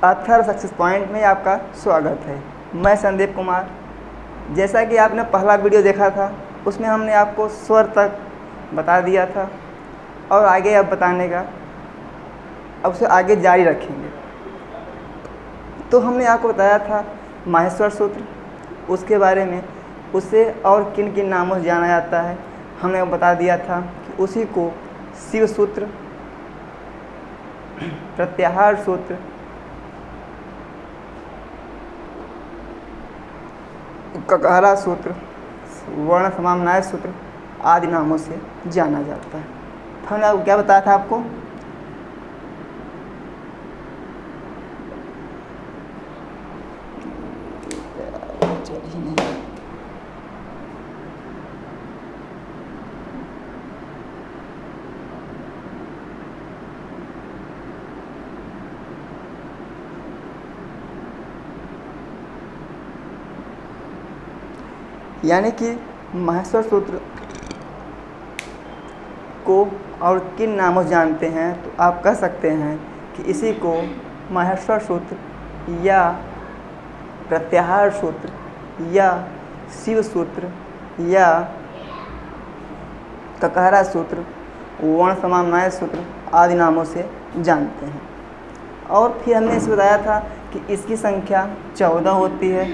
Athar success point में आपका स्वागत है। मैं संदीप कुमार। जैसा कि आपने पहला वीडियो देखा था उसमें हमने आपको स्वर तक बता दिया था और आगे अब बताने का अब उसे आगे जारी रखेंगे। तो हमने आपको बताया था माहेश्वर सूत्र, उसके बारे में उसे और किन किन नामों से जाना जाता है हमने बता दिया था कि उसी को शिव सूत्र, प्रत्याहार सूत्र, ककहरा सूत्र, वर्ण समाम्नाय सूत्र आदि नामों से जाना जाता है। तो हमने आपको क्या बताया था आपको यानी कि माहेश्वर सूत्र को और किन नामों से जानते हैं तो आप कह सकते हैं कि इसी को माहेश्वर सूत्र या प्रत्याहार सूत्र या शिव सूत्र या ककहरा सूत्र, वर्ण समाम्नाय सूत्र आदि नामों से जानते हैं। और फिर हमने इसे बताया था कि इसकी संख्या 14 होती है।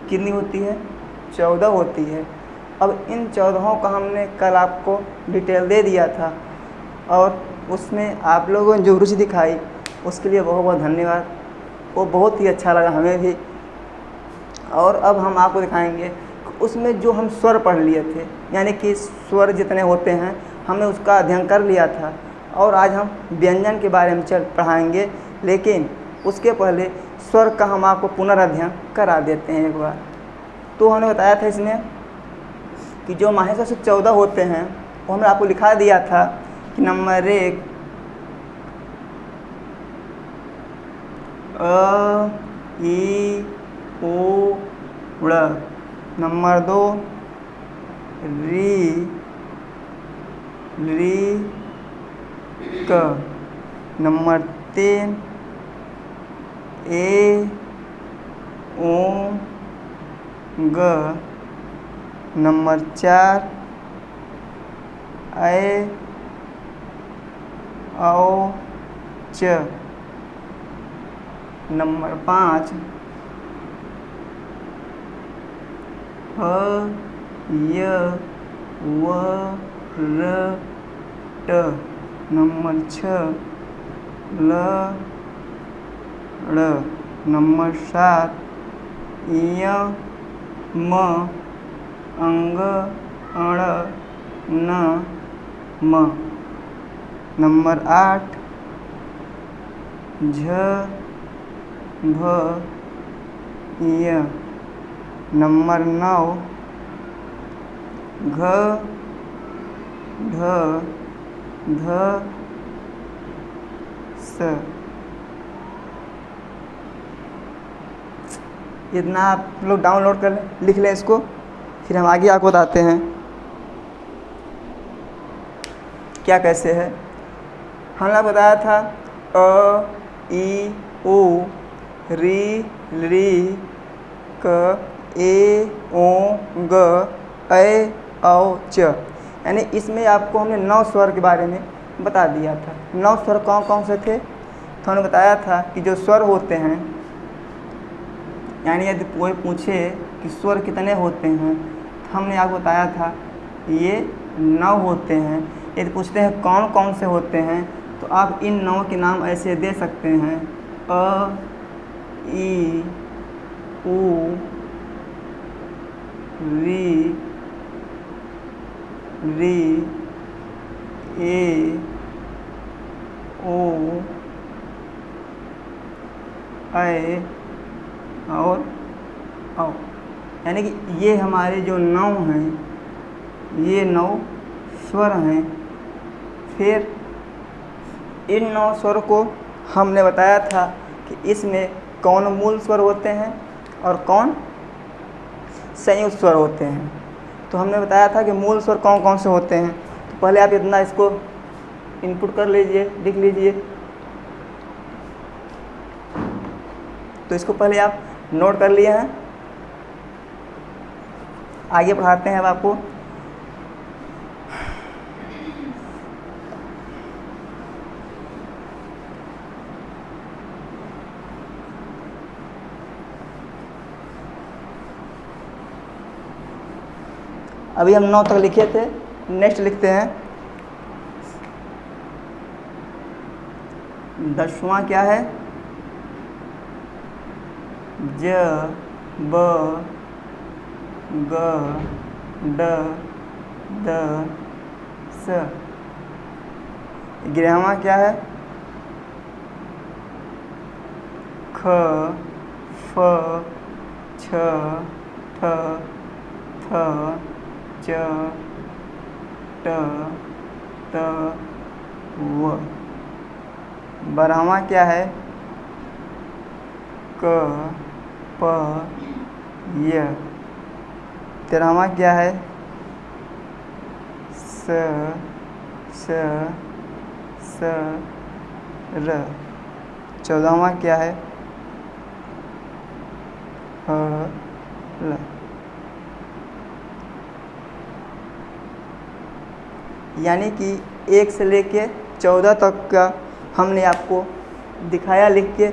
कितनी होती है? 14 होती है। अब इन 14 का हमने कल आपको डिटेल दे दिया था और उसमें आप लोगों ने जो रुचि दिखाई उसके लिए बहुत बहुत धन्यवाद। वो बहुत ही अच्छा लगा हमें भी। और अब हम आपको दिखाएंगे उसमें जो हम स्वर पढ़ लिए थे, यानी कि स्वर जितने होते हैं हमने उसका अध्ययन कर लिया था और आज हम व्यंजन के बारे में पढ़ाएंगे। लेकिन उसके पहले स्वर का हम आपको पुनर्अध्ययन करा देते हैं एक बार। तो हमने बताया था इसमें कि जो माहेश्वर से 14 होते हैं वो हमने आपको लिखा दिया था कि नंबर 1 अ, ई, उ, ड़, नंबर 2 री, री, क, नंबर 3 ए, ओ, ग, नंबर 4 ऐ, औ, च, नंबर 5 ह, य, व, र, ट, नंबर 6 ल, ड़, नंबर 7 य, म, अंग, अण, न, म, नंबर 8 झ, भ, य, नंबर 9 घ, ढ, ध, स। इतना आप लोग डाउनलोड कर लें, लिख लें इसको, फिर हम आगे आपको बताते हैं क्या कैसे है। हमने बताया था अ, ई, उ, री, री, क, ए, ओ, ग, ऐ, औ, च। यानी इसमें आपको हमने 9 स्वर के बारे में बता दिया था। 9 स्वर कौन कौन से थे तो हमने बताया था कि जो स्वर होते हैं, यानी यदि कोई पूछे कि स्वर कितने होते हैं तो हमने आपको बताया था ये 9 होते हैं। यदि पूछते हैं कौन कौन से होते हैं तो आप इन 9 के नाम ऐसे दे सकते हैं अ, ई, उ, री, री, ए, ओ, ऐ और औ। यानी कि ये हमारे जो 9 हैं, ये 9 स्वर हैं। फिर इन 9 स्वर को हमने बताया था कि इसमें कौन मूल स्वर होते हैं और कौन संयुक्त स्वर होते हैं। तो हमने बताया था कि मूल स्वर कौन कौन से होते हैं। तो पहले आप इतना इसको इनपुट कर लीजिए, लिख लीजिए। तो इसको पहले आप नोट कर लिए हैं। आगे पढ़ाते हैं अब आपको। अभी हम 9 तक लिखे थे, नेक्स्ट लिखते हैं 10वां क्या है? ज ब ग ड द स। 11वां क्या है? ख फ छ ठ थ च ट त व। 12वां क्या है? क प य। 13वां क्या है? स स स र। 14वां क्या है? ह ल। यानी कि 1 से लेके 14 तक का हमने आपको दिखाया लिख के।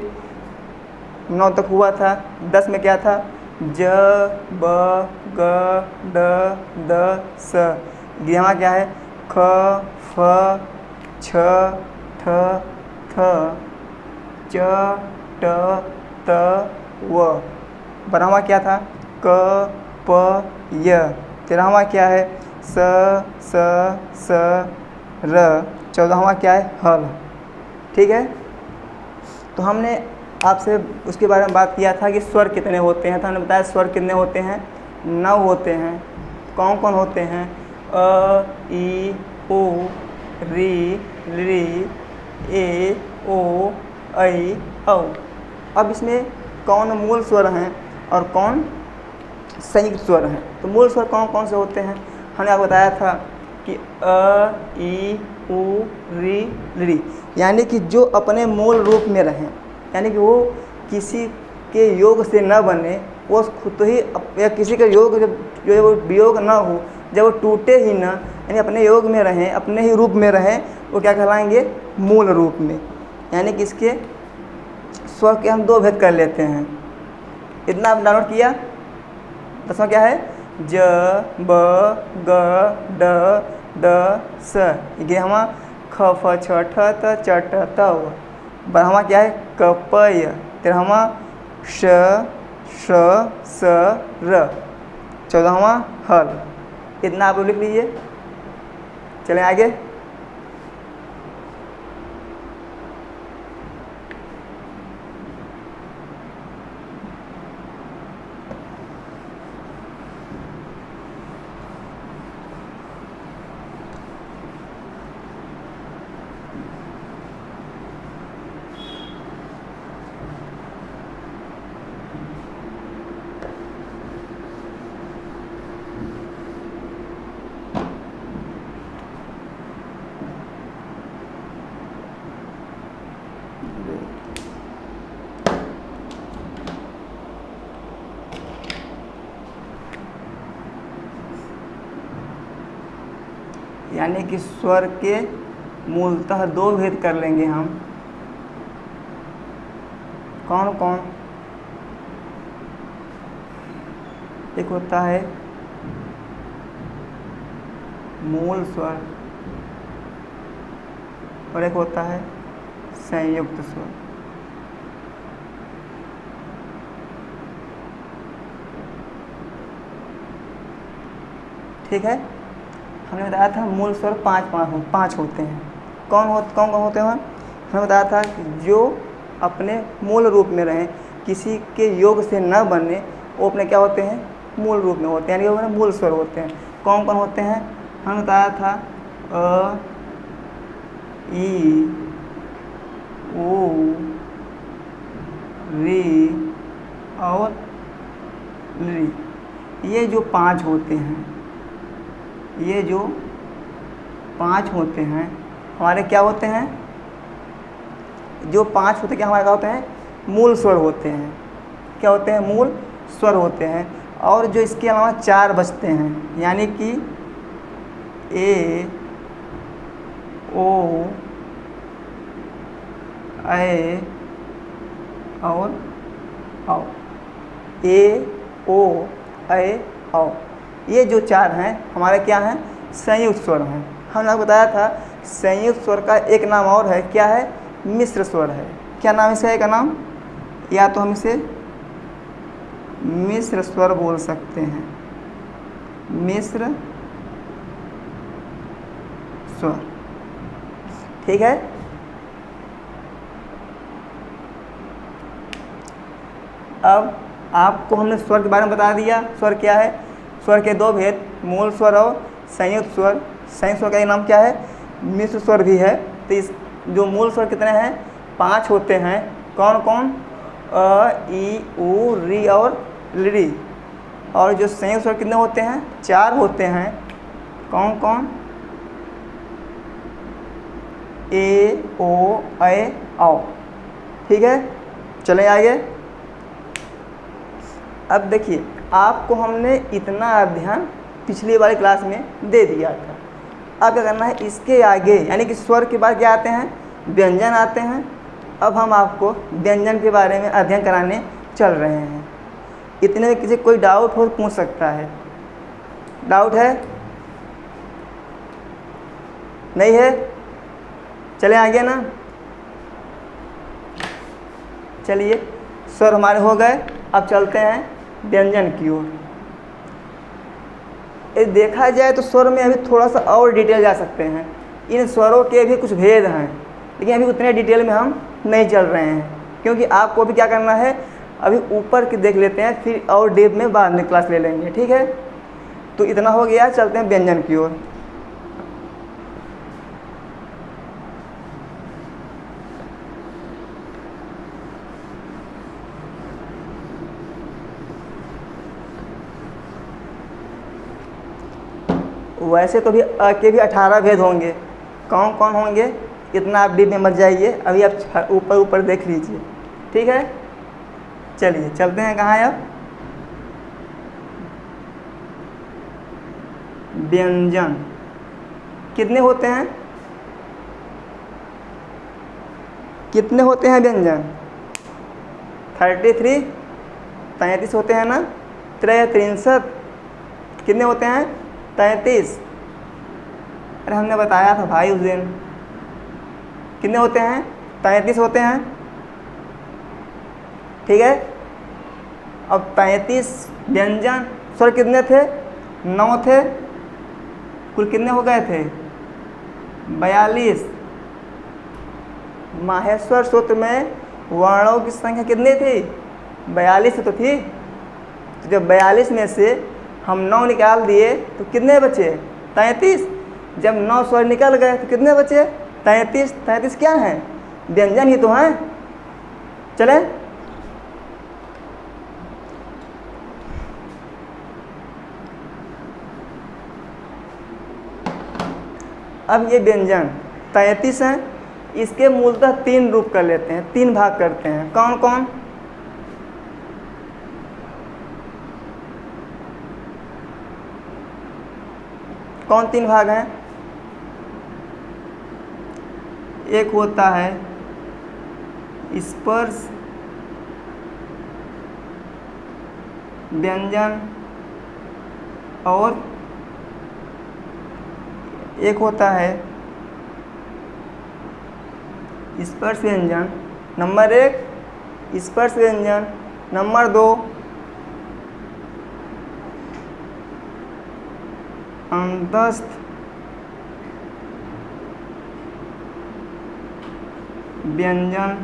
9 तक हुआ था। 10 में क्या था? ज ब ग ड द स। 11वां क्या है? ख फ छ ठ थ च ट त व। 12वां क्या था? क प य। 13वां क्या है? स स स र। 14वां क्या है? हल। ठीक है। तो हमने आपसे उसके बारे में बात किया था कि स्वर कितने होते हैं। तो हमने बताया स्वर कितने होते हैं? 9 होते हैं। कौन कौन होते हैं? अ ई उ री री ए ओ ऐ औ। अब इसमें कौन मूल स्वर हैं और कौन संयुक्त स्वर हैं? तो मूल स्वर कौन कौन से होते हैं? हमने आपको बताया था कि अ ई उ री री, यानी कि जो अपने मूल रूप में रहें, यानी कि वो किसी के योग से न बने, वो खुद ही या किसी का योग जब जो है वो वियोग न हो, जब वो टूटे ही न, यानी अपने योग में रहें, अपने ही रूप में रहें, वो क्या कहलाएंगे? मूल रूप में। यानी कि इसके स्वर के हम 2 भेद कर लेते हैं। इतना आप डाउनलोड किया। 10वां क्या है? ज ब ग ड द स। 11वां ख फ छ ठ त च ट त व। 12वां क्या है? क प य। 13वां श श स र। 14वां हल। इतना आप लिख लीजिए। चलें आगे। यानी कि स्वर के मूलतः 2 भेद कर लेंगे हम। कौन कौन? एक होता है मूल स्वर और एक होता है संयुक्त स्वर। ठीक है। हमने बताया था मूल स्वर 5 होते हैं। कौन कौन होते हैं? हमने बताया था कि जो अपने मूल रूप में रहें, किसी के योग से न बने, वो अपने क्या होते हैं? मूल रूप में होते हैं, यानी वो अपने मूल स्वर होते हैं। कौन कौन होते हैं? हमने बताया था अ ई उ री और री। ये जो 5 होते हैं, ये जो 5 होते हैं हमारे क्या होते हैं? जो 5 होते हैं क्या हमारे क्या होते हैं? मूल स्वर होते हैं। क्या होते हैं, मूल स्वर होते हैं। और जो इसके अलावा 4 बचते हैं, यानी कि ए, ओ, ए और औ, ए, ओ, ए, औ, ये जो 4 हैं हमारे क्या हैं, संयुक्त स्वर हैं। हमने आपको बताया था संयुक्त स्वर का एक नाम और है, क्या है, मिश्र स्वर है। क्या नाम है इसका, का नाम, या तो हम इसे मिश्र स्वर बोल सकते हैं, मिश्र स्वर, ठीक है। अब आपको हमने स्वर के बारे में बता दिया। स्वर क्या है, स्वर के 2 भेद, मूल स्वर और संयुक्त स्वर। संयुक्त स्वर का एक नाम क्या है, मिश्र स्वर भी है। तो इस जो मूल स्वर कितने हैं, 5 होते हैं। कौन कौन, अ, ई, उ, री और ली। और जो संयुक्त स्वर कितने होते हैं, 4 होते हैं। कौन कौन, ए, ओ, ए, औ, ठीक है। चले आगे। अब देखिए, आपको हमने इतना अध्ययन पिछली वाली क्लास में दे दिया था। अब क्या करना है, इसके आगे यानी कि स्वर के बाद क्या आते हैं, व्यंजन आते हैं। अब हम आपको व्यंजन के बारे में अध्ययन कराने चल रहे हैं। इतने में किसी कोई डाउट हो पूछ सकता है। डाउट है, नहीं है, चले आगे ना। चलिए, स्वर हमारे हो गए। अब चलते हैं व्यंजन की ओर। देखा जाए तो स्वर में अभी थोड़ा सा और डिटेल जा सकते हैं। इन स्वरों के भी कुछ भेद हैं, लेकिन अभी उतने डिटेल में हम नहीं चल रहे हैं, क्योंकि आपको अभी क्या करना है, अभी ऊपर की देख लेते हैं, फिर और डीप में बाद में क्लास ले लेंगे, ठीक है। तो इतना हो गया, चलते हैं व्यंजन की ओर। वैसे तो भी अ के भी 18 भेद होंगे। कौन कौन होंगे, इतना आप डीप में मत जाइए, अभी आप ऊपर ऊपर देख लीजिए, ठीक है। चलिए चलते हैं, कहाँ है अब, व्यंजन कितने होते हैं, कितने होते हैं व्यंजन, 33, 33 होते हैं ना, 63 कितने होते हैं, 33। अरे हमने बताया था भाई उस दिन, कितने होते हैं, 33 होते हैं, ठीक है। अब 33 व्यंजन, स्वर कितने थे, 9 थे, कुल कितने हो गए थे, 42। माहेश्वर सूत्र में वर्णों की संख्या कितनी थी, 42 तो थी। तो जब 42 में से हम 9 निकाल दिए तो कितने बचे, 33। जब 9 स्वर निकल गए तो कितने बचे, 33। 33 क्या हैं, व्यंजन ही तो हैं। चले, अब ये व्यंजन 33 हैं। इसके मूलतः 3 रूप कर लेते हैं, 3 भाग करते हैं। कौन कौन, कौन 3 भाग हैं, एक होता है स्पर्श व्यंजन और एक होता है स्पर्श व्यंजन। नंबर 1 स्पर्श व्यंजन, नंबर 2 अंतस्थ व्यंजन,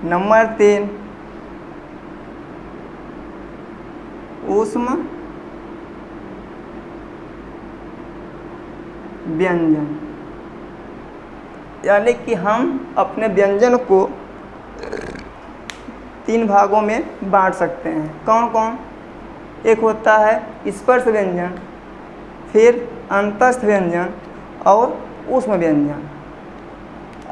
नंबर 3 ऊष्म व्यंजन। यानी कि हम अपने व्यंजन को 3 भागों में बांट सकते हैं। कौन कौन, एक होता है स्पर्श व्यंजन, फिर अंतस्थ व्यंजन और ऊष्म व्यंजन।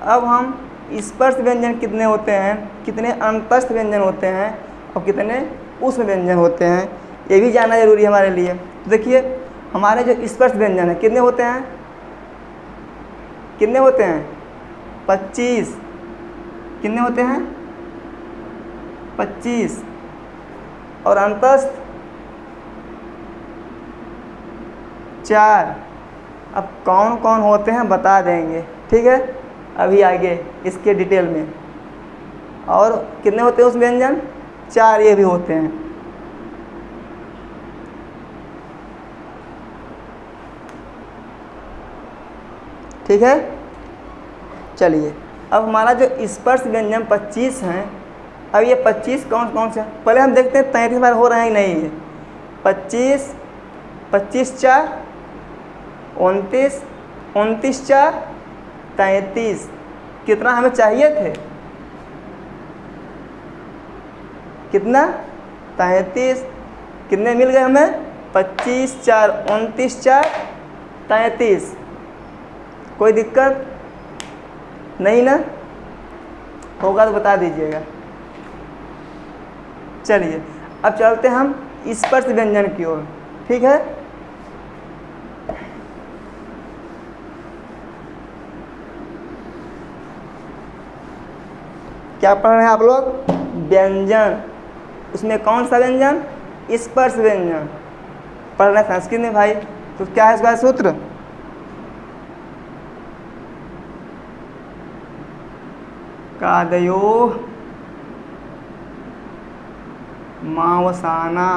अब हम स्पर्श व्यंजन कितने होते हैं, कितने अंतस्थ व्यंजन होते हैं और कितने ऊष्म व्यंजन होते हैं, ये भी जानना जरूरी है हमारे लिए। तो देखिए हमारे जो स्पर्श व्यंजन है कितने होते हैं, कितने होते हैं 25, कितने होते हैं 25, और अंतस्थ 4। अब कौन कौन होते हैं बता देंगे, ठीक है, अभी आगे इसके डिटेल में। और कितने होते हैं उस व्यंजन, 4 ये भी होते हैं। ठीक है, चलिए अब हमारा जो स्पर्श व्यंजन 25 हैं, अब ये 25 कौन कौन से, पहले हम देखते हैं 33 बार हो रहे हैं कि नहीं है। 25, 25 4 29, 29 4 33, कितना हमें चाहिए थे, कितना 33, कितने मिल गए हमें 25 4 29 4 33। कोई दिक्कत नहीं ना, होगा तो बता दीजिएगा। चलिए अब चलते हम स्पर्श व्यंजन की ओर, ठीक है। क्या पढ़ रहे हैं आप लोग, व्यंजन, उसमें कौन सा व्यंजन, स्पर्श व्यंजन पढ़ रहे हैं संस्कृत में भाई। तो क्या है इसका सूत्र, कादयोः मावसाना,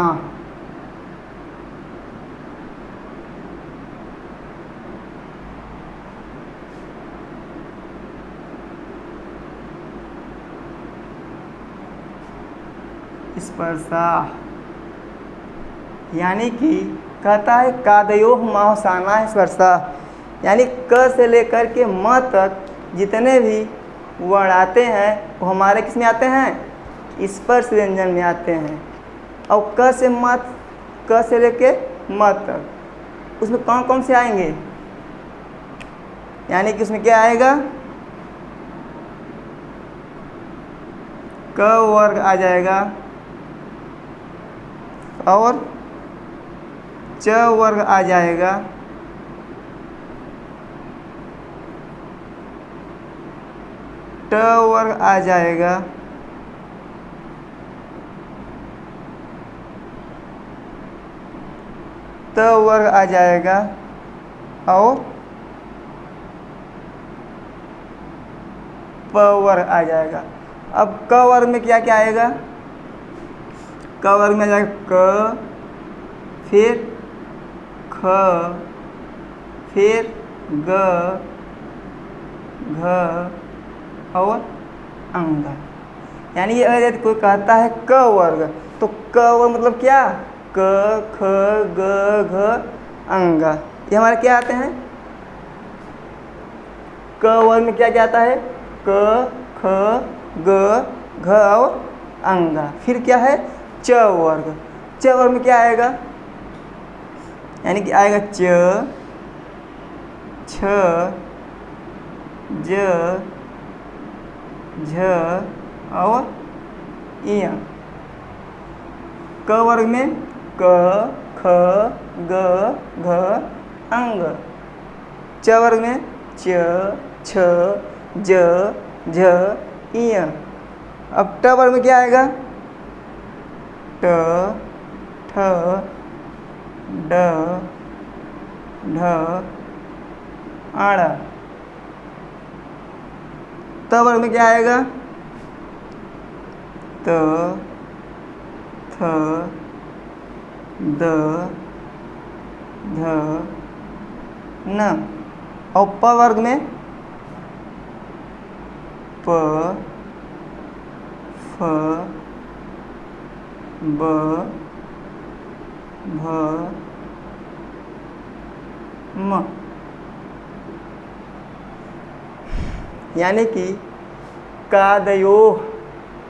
स्पर्शा, यानी कि कहता है कादयोः मावसाना स्पर्शा, यानी क से लेकर के म तक जितने भी वर्ण आते हैं वो हमारे किस में आते हैं, स्पर्श व्यंजन में आते हैं। और क से म, क से लेके म तक उसमें कौन कौन से आएंगे, यानी कि उसमें क्या आएगा, क वर्ग आ जाएगा और च वर्ग आ जाएगा, ट वर्ग आ जाएगा, त वर्ग आ जाएगा और प वर्ग आ जाएगा। अब क वर्ग में क्या क्या आएगा, क वर्ग में आ जाएगा क, फिर ख, फिर ग, घ और अंग। यानी ये अगर कोई कहता है क वर्ग, तो क वर्ग मतलब क्या, क ख ग घ अंग, ये हमारे क्या आते हैं, क वर्ग में क्या क्या आता है, क ख ग घ और अंग। फिर क्या है च वर्ग, च वर्ग में क्या आएगा, यानी कि आएगा च, छ, ज, झ और इय। क वर्ग में क ख ग घ अंग, च वर्ग में च, छ, ज, झ, इय। अब ट वर्ग में क्या आएगा, ट, ठ, ड, ढ, आड़। त वर्ग में क्या आएगा, त, थ, द, ध, न। और प वर्ग में प, फ, ब, भ, म। यानी कि कादयोः,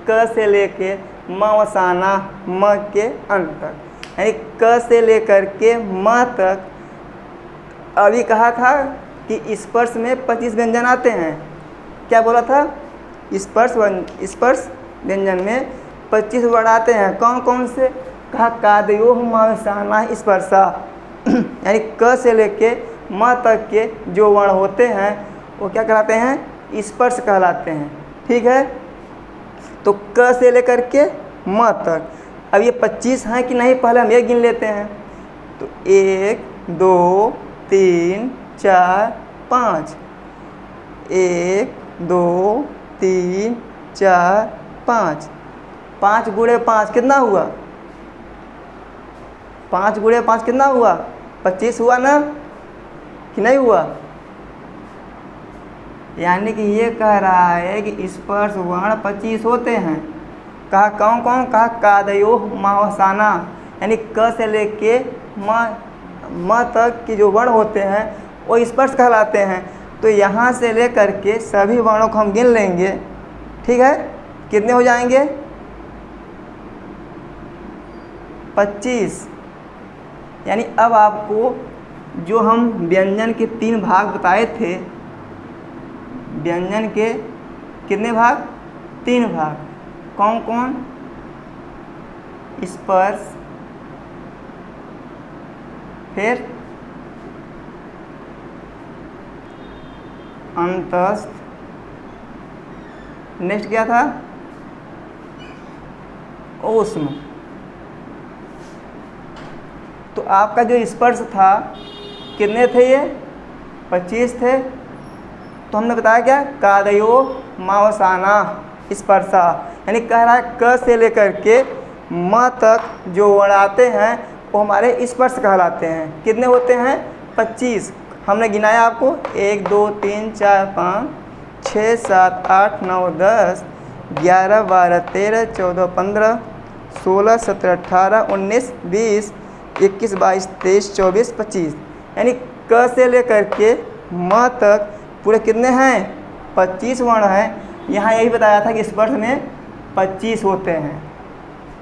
क से लेके मवसाना, म के अंत तक, यानी क से लेकर के म तक। अभी कहा था कि स्पर्श में 25 व्यंजन आते हैं, क्या बोला था, स्पर्श व्यंजन में 25 वर्ण आते हैं। कौन कौन से? कहा कादयोः मावसानाः स्पर्शा यानी क से लेके म तक के जो वर्ण होते हैं वो क्या कहलाते हैं? स्पर्श कहलाते हैं। ठीक है, तो क से लेकर के म तक। अब ये 25 हैं कि नहीं, पहले हम ये गिन लेते हैं। तो 1 2 3 4 5, 1 2 3 4 5, 5 गुणे 5 कितना हुआ? 5 गुणे 5 कितना हुआ? 25 हुआ ना कि नहीं हुआ? यानी कि ये कह रहा है कि स्पर्श वर्ण 25 होते हैं। कहा कौन कौन? कहा कादयोः मावसाना, यानी क से लेके म तक के जो वर्ण होते हैं वो स्पर्श कहलाते हैं। तो यहाँ से लेकर के सभी वर्णों को हम गिन लेंगे। ठीक है, कितने हो जाएंगे? 25। यानी अब आपको जो हम व्यंजन के 3 भाग बताए थे, व्यंजन के कितने भाग? 3 भाग। कौन कौन? स्पर्श, फिर अंतस्थ, नेक्स्ट क्या था? ऊष्म। तो आपका जो स्पर्श था कितने थे? ये 25 थे। तो हमने बताया क्या? कादयोः मावसानाः स्पर्शा, यानी कह रहा है क से लेकर के म तक जो वर्ण आते हैं वो हमारे स्पर्श कहलाते हैं। कितने होते हैं? 25। हमने गिनाया आपको 1 2 3 4 5 6 7 8 9 10 11 12 13 14 15 16 17 18 19 20 21 22 23 24 25, यानी क से लेकर के म तक पूरे कितने हैं? 25 वर्ण हैं। यहाँ यही बताया था कि स्पर्श में 25 होते हैं।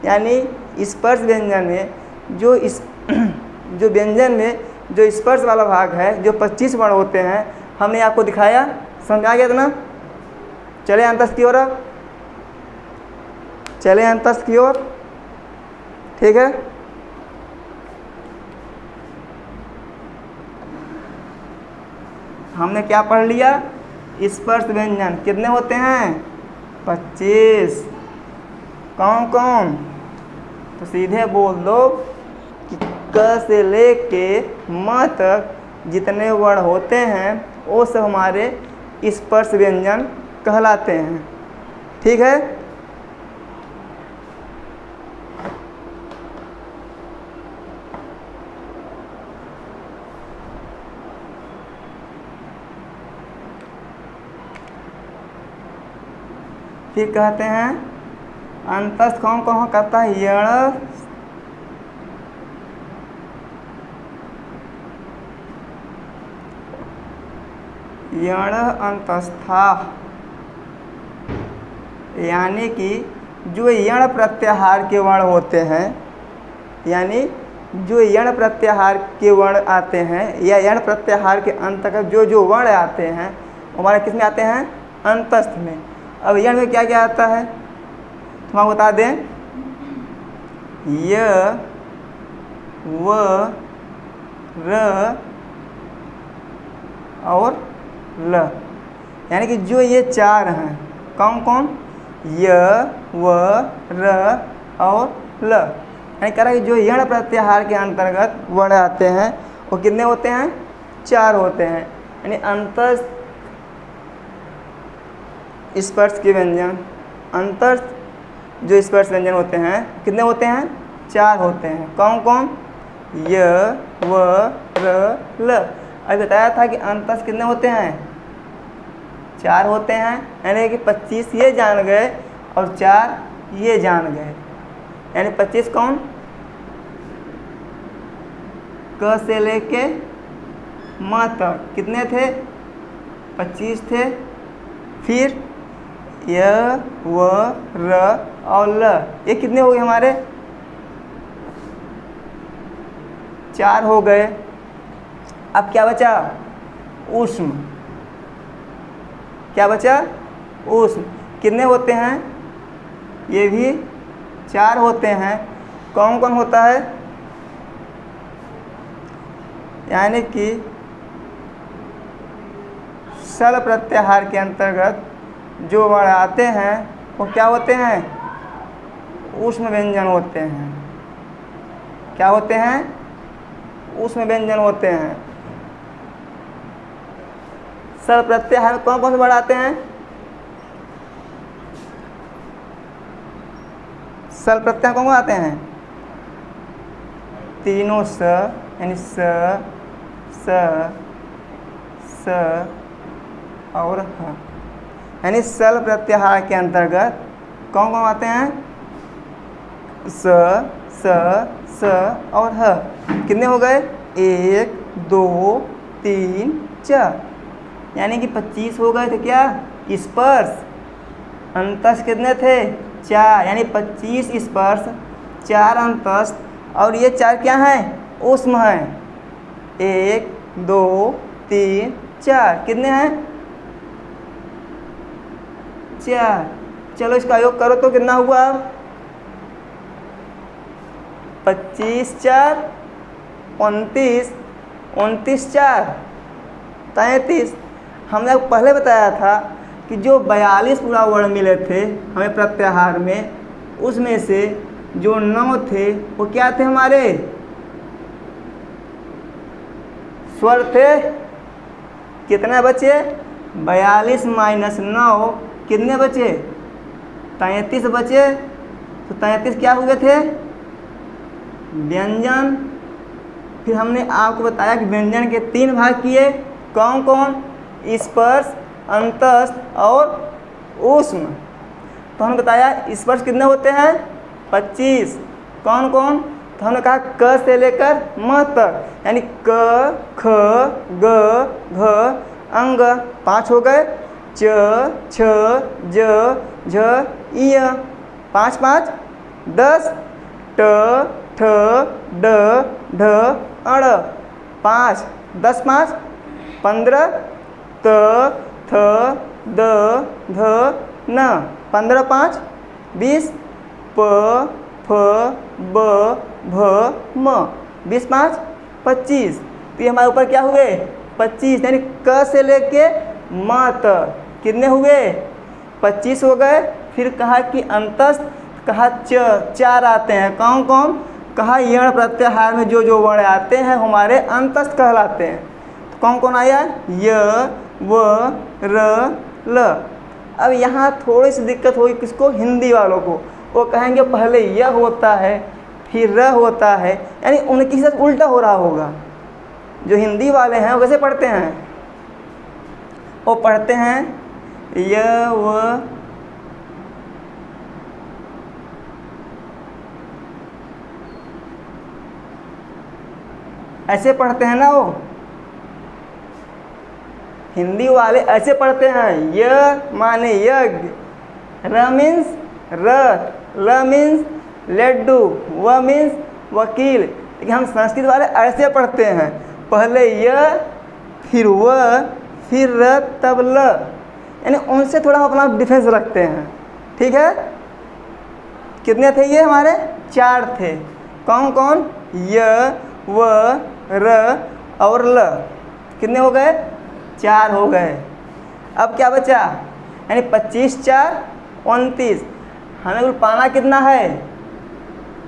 यानी स्पर्श व्यंजन में जो व्यंजन में जो स्पर्श वाला भाग है, जो 25 वर्ण होते हैं, हमने आपको दिखाया। समझ आ गया था ना? चले अंतस्थ की ओर, अब चले अंतस्थ की ओर। ठीक है, हमने क्या पढ़ लिया? स्पर्श व्यंजन कितने होते हैं? 25। कौन कौन? तो सीधे बोल दो कि क से लेके म तक जितने वर्ण होते हैं वो सब हमारे स्पर्श व्यंजन कहलाते हैं। ठीक है, फिर कहते हैं अंतस्थ कौन कौन करता है? यण, यण अंतस्था, यानी कि जो यण प्रत्याहार के वर्ण होते हैं, यानी जो यण प्रत्याहार के वर्ण आते हैं या यण प्रत्याहार के अंतर्गत जो जो वर्ण आते हैं हमारे किस में आते हैं? अंतस्थ में। अब यण में क्या क्या आता है तो हम बता दें। य, व, र और ल, यानी कि जो ये 4 हैं, कौन कौन? य, व, र और ल, यानी कह रहा है कि जो यण प्रत्याहार के अंतर्गत वर्ण आते हैं वो कितने होते हैं? 4 होते हैं। यानी अंतस्थ स्पर्श के व्यंजन, अंतस्थ जो स्पर्श व्यंजन होते हैं कितने होते हैं? 4 होते हैं। कौन कौन? य, व, र, ल। अभी बताया था कि अंतस्थ कितने होते हैं? 4 होते हैं। यानी कि 25 ये जान गए और 4 ये जान गए। यानी 25 कौन? क से लेके म तक कितने थे? 25 थे। फिर य, व, र और ल, ये कितने हो गए हमारे? 4 हो गए। अब क्या बचा? ऊष्म। क्या बचा? ऊष्म। कितने होते हैं? ये भी 4 होते हैं। कौन कौन होता है? यानी कि सल प्रत्याहार के अंतर्गत जो वर्ण आते हैं वो क्या होते हैं? ऊष्म व्यंजन होते हैं। क्या होते हैं? ऊष्म व्यंजन होते हैं। सल प्रत्याहार में कौन कौन से वर्ण आते हैं? सल प्रत्याहार कौन कौन आते हैं? तीनों स, यानी स, स और ह। यानी सल प्रत्याहार के अंतर्गत कौन कौन आते हैं? स और ह। कितने हो गए? 1 2 3 4, यानी कि 25 हो गए थे। क्या? स्पर्श। अंतस्थ कितने थे? 4, यानी 25 स्पर्श, 4 अंतस्थ, और ये 4 क्या हैं? ऊष्म हैं। 1 2 3 4, कितने हैं? 4। चलो इसका योग करो तो कितना हुआ? 25 4 29, 29 4 33। हमने आपको पहले बताया था कि जो 42 पूरा वर्ण मिले थे हमें प्रत्याहार में, उसमें से जो 9 थे वो क्या थे? हमारे स्वर थे। कितने बचे? 42 माइनस 9, कितने बचे? 33 बचे। तो 33 क्या हुए थे? व्यंजन। फिर हमने आपको बताया कि व्यंजन के 3 भाग किए। कौन कौन? स्पर्श, अंतस्थ और ऊष्म। तो हमने बताया स्पर्श कितने होते हैं? 25। कौन कौन? तो हमने कहा क से लेकर म तक, यानी क ख ग घ अंग 5 हो गए। च छ ज झ इय 5 5 10। ट ठ ड ढ अण 5 10 5 15। त थ द ध न 15 5 20। प फ ब भ म 20 5 25। तो ये हमारे ऊपर क्या हुए? 25, यानी क से लेके म तक कितने हुए? 25 हो गए। फिर कहा कि अंतस्थ, कहा 4 आते हैं। कौन कौन? कहा यण प्रत्याहार में जो जो वर्ण आते हैं हमारे अंतस्थ कहलाते हैं। तो कौन कौन आया? य व र ल। अब यहाँ थोड़ी सी दिक्कत होगी किसको? हिंदी वालों को। वो कहेंगे पहले य होता है फिर र होता है, यानी उनके साथ उल्टा हो रहा होगा। जो हिंदी वाले हैं वो कैसे पढ़ते हैं? वो पढ़ते हैं य व ऐसे पढ़ते हैं ना। वो हिंदी वाले ऐसे पढ़ते हैं। य माने यज्ञ, र मीन्स रथ, ल मीन्स लड्डू, व मीन्स वकील। लेकिन हम संस्कृत वाले ऐसे पढ़ते हैं, पहले य फिर व फिर र तब ल, यानी उनसे थोड़ा हम अपना डिफरेंस रखते हैं। ठीक है? कितने थे ये? हमारे 4 थे। कौन कौन? य व र और ल। कितने हो गए? 4 हो गए। अब क्या बचा? यानी 25 4 29। हमें कुल पाना कितना है?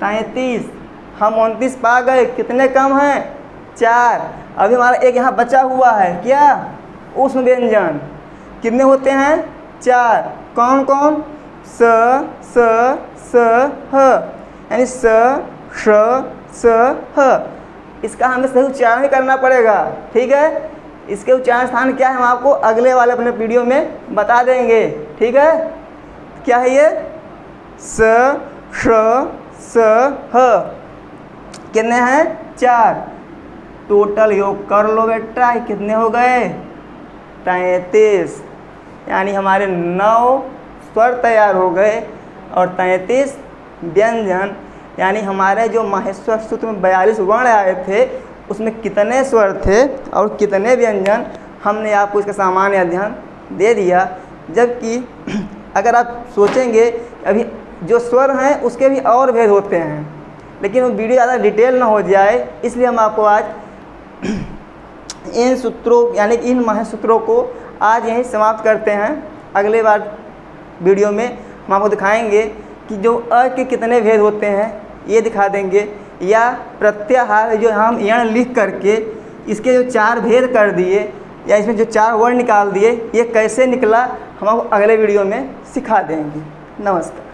33। हम 29 पा गए। कितने कम हैं? 4। अभी हमारा एक यहाँ बचा हुआ है। क्या? ऊष्म व्यंजन। कितने होते हैं? 4। कौन कौन? स स ह, यानी स श स ह। इसका हमें सही उच्चारण करना पड़ेगा। ठीक है? इसके उच्चारण स्थान क्या है हम आपको अगले वाले अपने वीडियो में बता देंगे। ठीक है? क्या है ये? स श स ह। कितने हैं? 4। टोटल योग कर लो बेटा। कितने हो गए? 33। यानी हमारे 9 स्वर तैयार हो गए और 33 व्यंजन। यानी हमारे जो माहेश्वर सूत्र में 42 वर्ण आए थे उसमें कितने स्वर थे और कितने व्यंजन, हमने आपको इसका सामान्य अध्ययन दे दिया। जबकि अगर आप सोचेंगे अभी जो स्वर हैं उसके भी और भेद होते हैं, लेकिन वो वीडियो ज़्यादा डिटेल ना हो जाए, इसलिए हम आपको आज इन सूत्रों यानी इन महासूत्रों को आज यहीं समाप्त करते हैं। अगले बार वीडियो में हम आपको दिखाएंगे कि जो अ के कितने भेद होते हैं ये दिखा देंगे, या प्रत्याहार जो हम यण लिख करके इसके जो 4 भेद कर दिए या इसमें जो 4 वर्ण निकाल दिए ये कैसे निकला हम आपको अगले वीडियो में सिखा देंगे। नमस्कार।